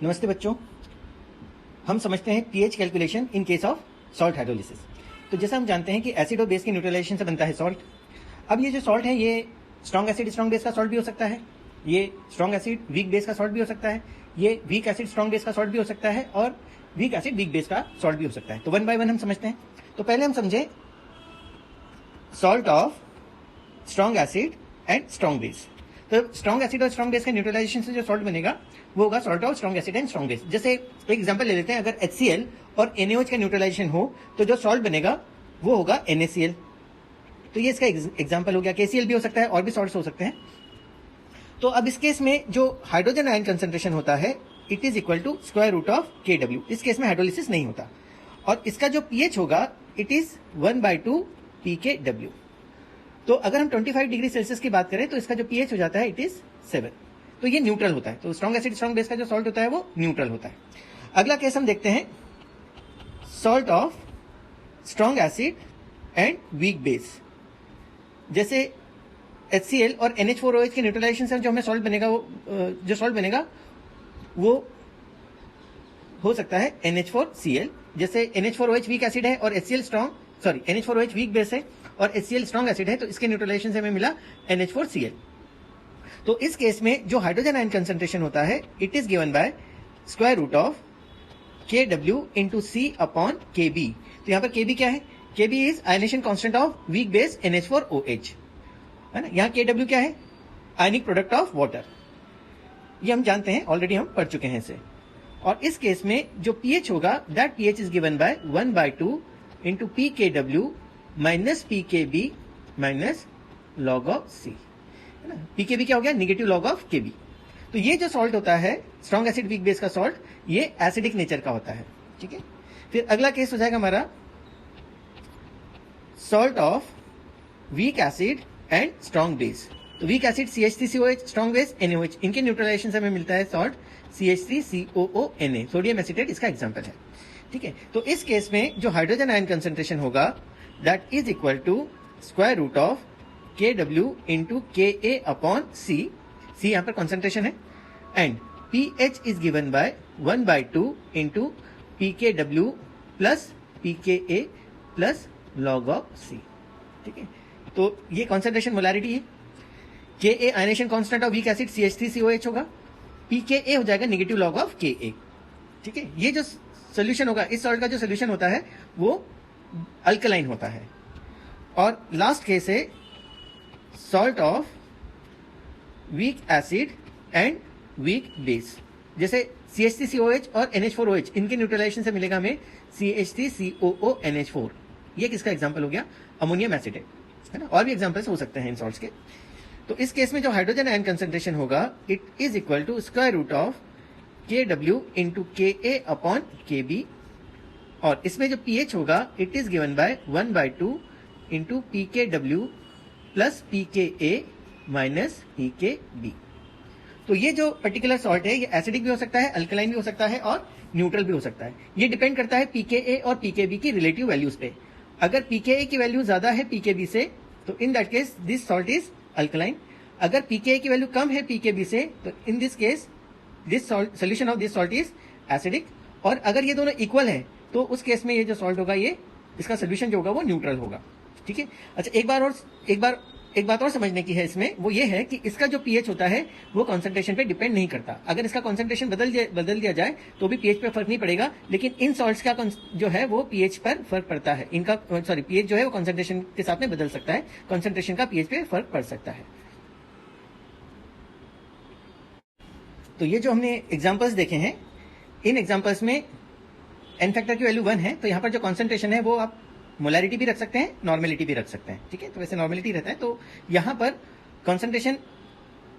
नमस्ते बच्चों, हम समझते हैं pH calculation in case of salt hydrolysis. तो जैसा हम जानते हैं कि एसिड और बेस के न्यूट्रलाइजेशन से बनता है सॉल्ट। अब ये जो सॉल्ट है ये स्ट्रॉन्ग एसिड स्ट्रॉन्ग बेस का सॉल्ट भी हो सकता है, ये स्ट्रॉन्ग एसिड वीक बेस का सॉल्ट भी हो सकता है, ये वीक एसिड स्ट्रॉन्ग बेस का सॉल्ट भी हो सकता है और वीक एसिड वीक बेस का सॉल्ट भी हो सकता है। तो वन बाय वन हम समझते हैं। तो पहले हम समझे salt of strong acid and strong base. तो स्ट्रॉन्ग एसिड और स्ट्रॉन्ग बेस के न्यूट्रलाइजेशन से जो सॉल्ट बनेगा वो होगा salt of strong acid and strong base. जैसे एक एग्जांपल ले लेते हैं, अगर HCl और NaOH का न्यूट्रलाइजेशन हो तो जो सॉल्ट बनेगा वो होगा NaCl। तो ये इसका एग्जांपल हो गया। KCl भी हो सकता है और भी सॉल्ट्स हो सकते हैं। तो अब इस केस में जो हाइड्रोजन आयन कंसंट्रेशन होता है it is equal to square root of KW। इस केस में हाइड्रोलिसिस नहीं होता और इसका जो pH होगा इट इज 1/2 pKw। तो अगर हम 25 डिग्री सेल्सियस की बात करें तो इसका जो pH हो जाता है इट इज 7। तो ये न्यूट्रल होता है। तो स्ट्रॉन्ग एसिड स्ट्रॉन्ग बेस का जो सॉल्ट होता है वो न्यूट्रल होता है। अगला केस हम देखते हैं salt of strong acid and weak base. जैसे HCl और NH4OH के न्यूट्रलाइजेशन से जो हमें सॉल्ट बनेगा वो हो सकता है NH4Cl। जैसे NH4OH वीक एसिड है और NH4OH वीक बेस है और HCl स्ट्रॉन्ग एसिड है, तो इसके न्यूट्रलाइजेशन से हमें मिला NH4Cl। तो इस केस में जो हाइड्रोजन आयन कंसंट्रेशन होता है it is given by square root of KW into C upon KB। तो यहां पर KB क्या है? KB is ionisation constant of weak base NH4OH, है ना। यहां KW क्या है? Ionic product of water. ये हम जानते हैं, ऑलरेडी हम पढ़ चुके हैं इसे। और इस केस में जो pH होगा that pH is given by 1/2 into pKW minus pKb minus log of C, है ना। pKb क्या हो गया? Negative log of KB। तो ये जो सॉल्ट होता है स्ट्रॉन्ग एसिड वीक बेस का सॉल्ट, ये एसिडिक नेचर का होता है, ठीक है। फिर अगला केस हो जाएगा हमारा salt of weak acid and strong base. तो weak acid CH3COH, strong base NaOH, इनके न्यूट्रलाइजेशन से हमें मिलता है सॉल्ट CH3COONa। सोडियम एसिटेट इसका एग्जांपल है, ठीक है। तो इस केस में जो हाइड्रोजन आयन कंसंट्रेशन होगा that is equal to square root of KW into Ka upon C। C यहां पर कॉन्सेंट्रेशन है and pH is given by 1/2 into pKW plus pKa plus log of C, ठीक है। तो ये कॉन्सेंट्रेशन मोलैरिटी है। Ka ionisation constant of weak acid CH3COH होगा, pKa हो जाएगा निगेटिव लॉग ऑफ Ka, ठीक है। ये जो सोल्यूशन होगा, इस सॉल्ट का जो सोल्यूशन होता है वो अल्कलाइन होता है। और लास्ट केस है salt of weak acid and weak base. जैसे CH3COH और NH4OH, इनके न्यूट्रलाइजेशन से मिलेगा हमें CH3COONH4। ये किसका एग्जांपल हो गया? अमोनियम एसिटेट, है ना। और भी एग्जांपल्स हो सकते हैं इन सॉल्ट्स के। तो इस केस में जो हाइड्रोजन आयन कंसंट्रेशन होगा it is equal to square root of KW into Ka upon KB। और इसमें जो pH होगा it is given by 1/2 into pKW plus pKa minus pKb। तो ये जो पर्टिकुलर सॉल्ट है ये एसिडिक भी हो सकता है, अल्कलाइन भी हो सकता है और न्यूट्रल भी हो सकता है। ये डिपेंड करता है pKa और pKb की रिलेटिव वैल्यूज पे। अगर pKa की वैल्यू ज्यादा है pKb से तो in that case this salt is alkaline. अगर pKa की वैल्यू कम है pKb से तो in this case this solution of this salt is acidic. और अगर ये दोनों इक्वल है तो उस केस में ये जो सॉल्ट होगा ये इसका सोल्यूशन जो होगा वो न्यूट्रल होगा, ठीक है। अच्छा, एक बात और समझने की है इसमें, वो ये है कि इसका जो pH होता है वो कंसंट्रेशन पे डिपेंड नहीं करता। अगर इसका कंसंट्रेशन बदल दिया जाए तो भी pH पे फर्क नहीं पड़ेगा, लेकिन इन सॉल्ट्स का जो है वो pH पर फर्क पड़ता है। इनका pH जो है वो कंसंट्रेशन के साथ में बदल सकता है, कंसंट्रेशन का pH पे फर्क पड़ सकता है। तो ये जो हमने एग्जांपल्स देखे हैं, इन एग्जांपल्स में एन फैक्टर की वैल्यू 1 है, तो यहाँ पर जो कॉन्सेंट्रेशन है वो आप मोलैरिटी भी रख सकते हैं, नॉर्मेलिटी भी रख सकते हैं, ठीक है। तो वैसे नॉर्मेलिटी रहता है, तो यहाँ पर कॉन्सेंट्रेशन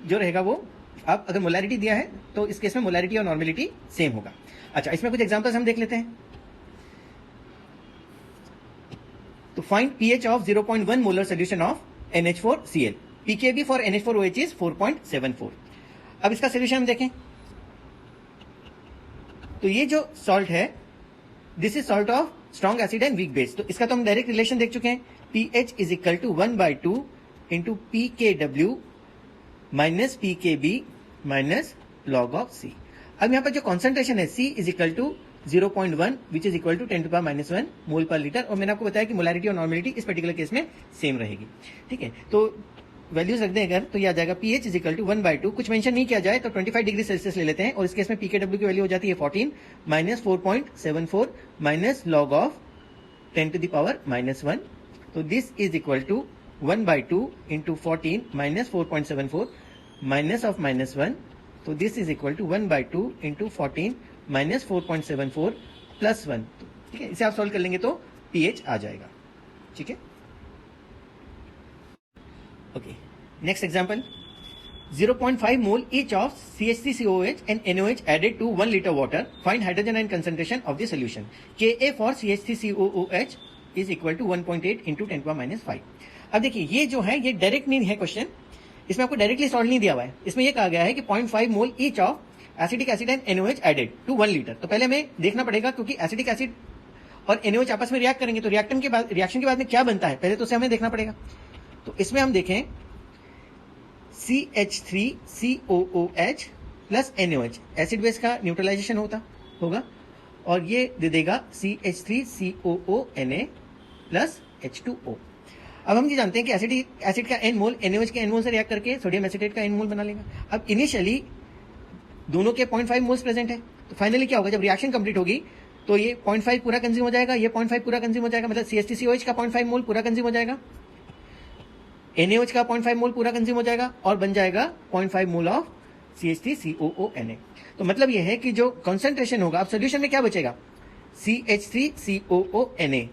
जो रहेगा वो आप अगर मोलैरिटी दिया है तो इस केस में मोलैरिटी और नॉर्मेलिटी सेम होगा। अच्छा, इसमें कुछ एग्जांपल्स हम देख लेते हैं। तो find pH of 0.1 molar solution of NH4Cl। pKb for NH4OH is 4.74। अब इसका सोल्यूशन हम देखें तो ये जो सॉल्ट है this is salt of strong acid and weak base. तो इसका तो हम डायरेक्ट रिलेशन देख चुके हैं, pH is equal to 1/2 into pKw minus pKb minus log of C। अब यहाँ पर जो कॉन्सेंट्रेशन है C is equal to 0.1 which is equal to 10⁻⁻1 mole per litre, और मैंने आपको बताया कि मोलारिटी और नॉर्मेलिटी इस पर्टिकुलर केस में सेम रहेगी। ठीक है, तो वैल्यूज रख दें अगर, तो ये आ जाएगा pH इज इक्वल टू 1/2, कुछ मेंशन नहीं किया जाए तो 25 डिग्री सेल्सियस ले लेते हैं, और इस केस में pKw की वैल्यू हो जाती है 14 माइनस 4.74 माइनस लॉग ऑफ 10⁻⁻1। तो this is equal to 1/2 into 14 minus 4.74 minus of -1, तो this is equal to 1/2 into 14 minus 4.74 plus 1। ठीक है, इसे आप सॉल्व कर लेंगे तो pH आ जाएगा। ठीक है, okay, next example, 0.5 mole each of CH3COOH and NaOH added to 1 liter water. Find hydrogen ion concentration of the solution. Ka for CH3COOH is equal to 1.8 into 10⁻⁵। अब देखिए ये जो है ये डायरेक्ट नहीं है क्वेश्चन, इसमें आपको डायरेक्टली सॉल्व नहीं दिया हुआ है। इसमें ये कहा गया है कि 0.5 mole each of acetic acid and NaOH added to 1 litre. तो पहले हमें देखना पड़ेगा, क्योंकि एसिटिक एसिड और NaOH आपस में रिएक्ट करेंगे, तो रिएक्शन के बाद में क्या बनता है पहले तो उसे हमें देखना पड़ेगा। तो इसमें हम देखें CH3COOH plus NaOH, acid base का न्यूट्रलाइजेशन होगा, और ये दे देगा CH3COONA प्लस H2O। अब हम ये जानते हैं कि एसिड का N मोल NaOH के N मोल से रिएक्ट करके सोडियम एसिटेट का N मोल बना लेगा। अब इनिशियली दोनों के 0.5 मोल्स प्रेजेंट है, तो फाइनली क्या होगा, जब रिएक्शन कंप्लीट होगी तो ये 0.5 पूरा कंज्यूम हो जाएगा, ये 0.5 पूरा कंज्यूम हो जाएगा, मतलब CH3COH का 0.5 मोल पूरा कंज्यूम हो जाएगा, NaOH का 0.5 मोल पूरा कंज्यूम हो जाएगा, और बन जाएगा 0.5 मोल ऑफ CH3COONA। तो मतलब ये है कि जो कॉन्सेंट्रेशन होगा, अब सोल्यूशन में क्या बचेगा, CH3COONA,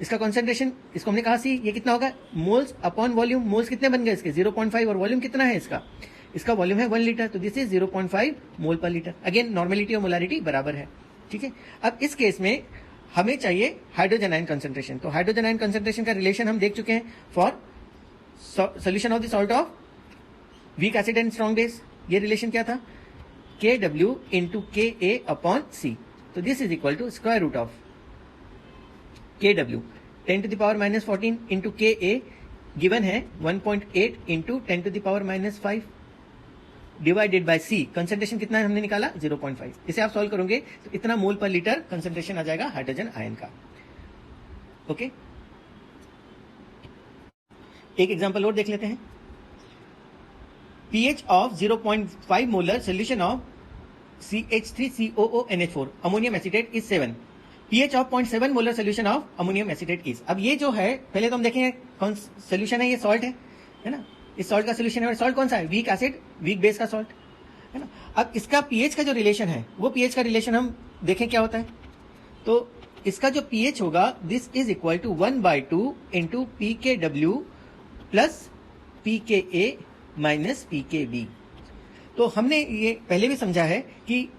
इसका कॉन्सेंट्रेशन, इसको हमने कहा C, ये कितना होगा, मोल्स अपॉन वॉल्यूम। मोल्स कितने बन गए इसके 0.5, और वॉल्यूम कितना है इसका वॉल्यूम है 1 लीटर, तो this is 0.5 mole per litre. Again normality और मोलारिटी बराबर है। ठीक है, अब इस केस में हमें चाहिए हाइड्रोजन आयन कंसेंट्रेशन। तो हाइड्रोजन आयन कंसेंट्रेशन का रिलेशन हम देख चुके हैं for solution of the salt of weak acid and strong base. ये रिलेशन क्या था, KW into KA upon C। तो this is equal to square root of KW 10⁻⁻14 into KA given है 1.8 into 10⁻⁻5 divided by C। Concentration कितना है हमने निकाला 0.5। इसे आप सॉल्व करोगे तो इतना मोल पर लीटर कंसेंट्रेशन आ जाएगा हाइड्रोजन आयन का। ओके, एक एग्जांपल और देख लेते हैं। pH of 0.5 molar solution of CH3COONH4 ammonium acetate is 7। pH of 0.7 molar solution of ammonium acetate is. अब ये जो है पहले तो हम देखेंगे कौन सोल्यूशन है, ये सॉल्ट है ना, इस सॉल्ट का सोल्यूशन है, और सॉल्ट कौन सा है, वीक एसिड वीक बेस का सॉल्ट है ना। अब इसका pH का जो रिलेशन है, वो pH का रिलेशन हम देखें क्या होता है। तो इसका जो pH होगा, this is equal to 1/2 into pKw plus pKa minus pKb। तो हमने ये पहले भी समझा है कि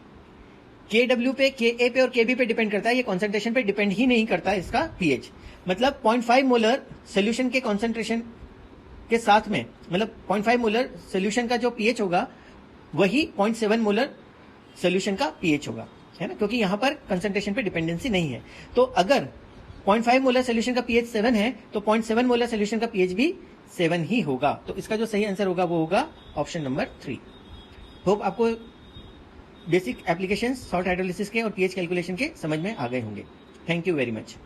KW पे, KA पे और KB पे डिपेंड करता है, ये कॉन्सेंट्रेशन पे डिपेंड ही नहीं करता इसका pH। मतलब 0.5 मोलर सोल्यूशन के कॉन्सेंट्रेशन के साथ में, मतलब 0.5 मोलर सोल्यूशन का जो pH होगा वही 0.7 मोलर सोल्यूशन का pH होगा, है ना, क्योंकि यहां पर कंसेंट्रेशन पे डिपेंडेंसी नहीं है। तो अगर 0.5 मोलर सोल्यूशन का pH 7 है तो 0.7 मोलर सोल्यूशन का pH भी 7 ही होगा। तो इसका जो सही आंसर होगा वो होगा ऑप्शन नंबर 3। होप आपको बेसिक एप्लीकेशंस सॉल्ट हाइड्रोलिसिस के और pH कैलकुलेशन के समझ में आ गए होंगे। Thank you very much.